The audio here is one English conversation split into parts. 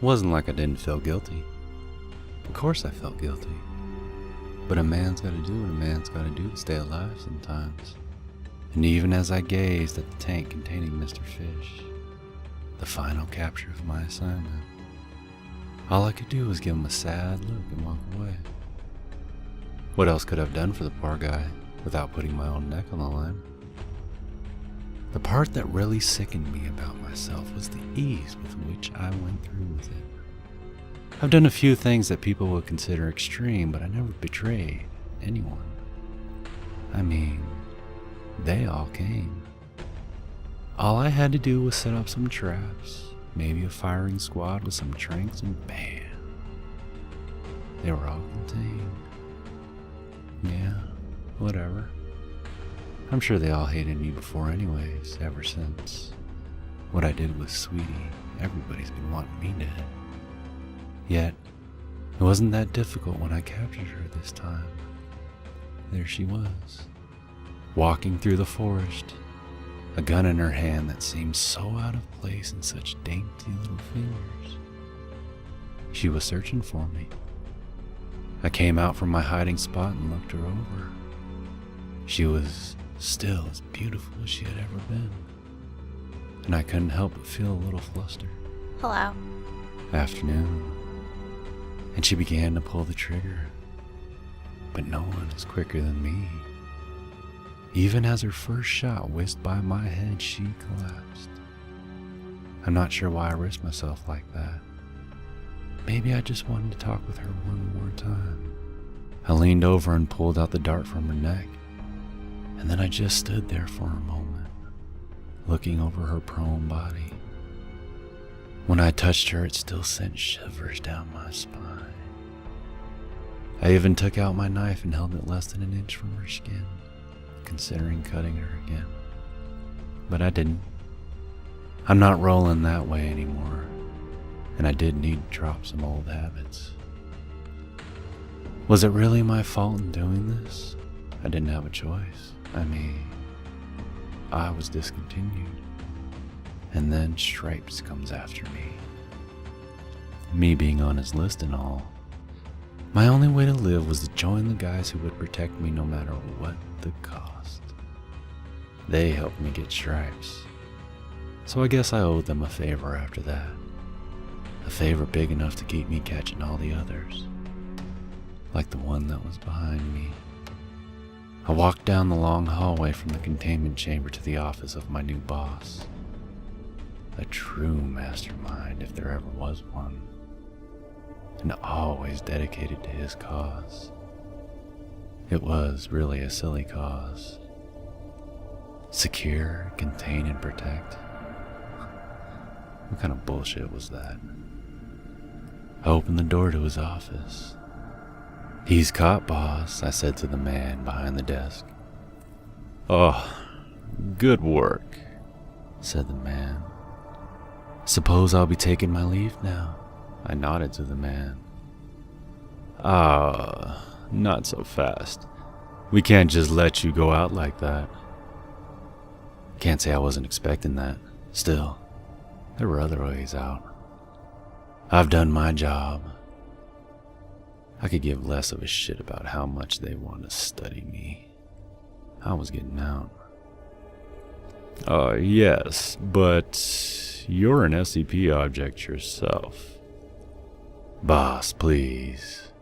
wasn't like I didn't feel guilty. Of course I felt guilty. But a man's gotta do what a man's gotta do to stay alive sometimes. And even as I gazed at the tank containing Mr. Fish, the final capture of my assignment, all I could do was give him a sad look and walk away. What else could I have done for the poor guy without putting my own neck on the line? The part that really sickened me about myself was the ease with which I went through with it. I've done a few things that people would consider extreme, but I never betrayed anyone. I mean, they all came. All I had to do was set up some traps, maybe a firing squad with some tranks, and bam, they were all contained. Yeah, whatever. I'm sure they all hated me before anyways, ever since what I did with Sweetie. Everybody's been wanting me dead. Yet, it wasn't that difficult when I captured her this time. There she was, walking through the forest, a gun in her hand that seemed so out of place in such dainty little fingers. She was searching for me. I came out from my hiding spot and looked her over. She was still as beautiful as she had ever been, and I couldn't help but feel a little flustered. Hello. Afternoon. And she began to pull the trigger. But no one is quicker than me. Even as her first shot whizzed by my head, she collapsed. I'm not sure why I risked myself like that. Maybe I just wanted to talk with her one more time. I leaned over and pulled out the dart from her neck. And then I just stood there for a moment, looking over her prone body. When I touched her, it still sent shivers down my spine. I even took out my knife and held it less than an inch from her skin, considering cutting her again. But I didn't. I'm not rolling that way anymore, and I did need to drop some old habits. Was it really my fault in doing this? I didn't have a choice. I mean, I was discontinued. And then Stripes comes after me. Me being on his list and all. My only way to live was to join the guys who would protect me no matter what the cost. They helped me get Stripes. So I guess I owed them a favor after that. A favor big enough to keep me catching all the others. Like the one that was behind me. I walked down the long hallway from the containment chamber to the office of my new boss. A true mastermind, if there ever was one, and always dedicated to his cause. It was really a silly cause. Secure, contain, and protect. What kind of bullshit was that? I opened the door to his office. "He's caught, boss," I said to the man behind the desk. "Oh, good work," said the man. "Suppose I'll be taking my leave now?" I nodded to the man. Not so fast. We can't just let you go out like that." Can't say I wasn't expecting that. Still, there were other ways out. I've done my job. I could give less of a shit about how much they want to study me. I was getting out. Yes, but you're an SCP object yourself." "Boss, please."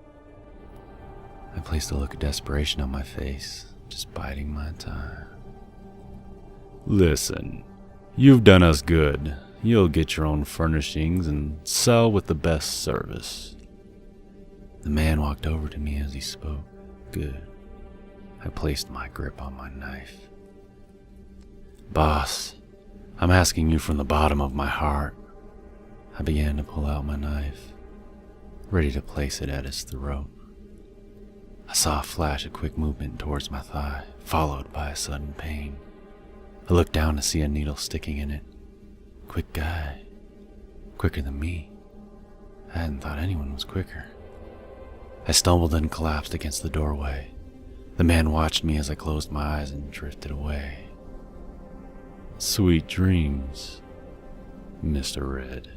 I placed a look of desperation on my face, just biding my time. "Listen, you've done us good. You'll get your own furnishings and sell with the best service." The man walked over to me as he spoke. Good. I placed my grip on my knife. "Boss, I'm asking you from the bottom of my heart." I began to pull out my knife, ready to place it at his throat. I saw a flash of quick movement towards my thigh, followed by a sudden pain. I looked down to see a needle sticking in it. Quick guy. Quicker than me. I hadn't thought anyone was quicker. I stumbled and collapsed against the doorway. The man watched me as I closed my eyes and drifted away. "Sweet dreams, Mr. Red."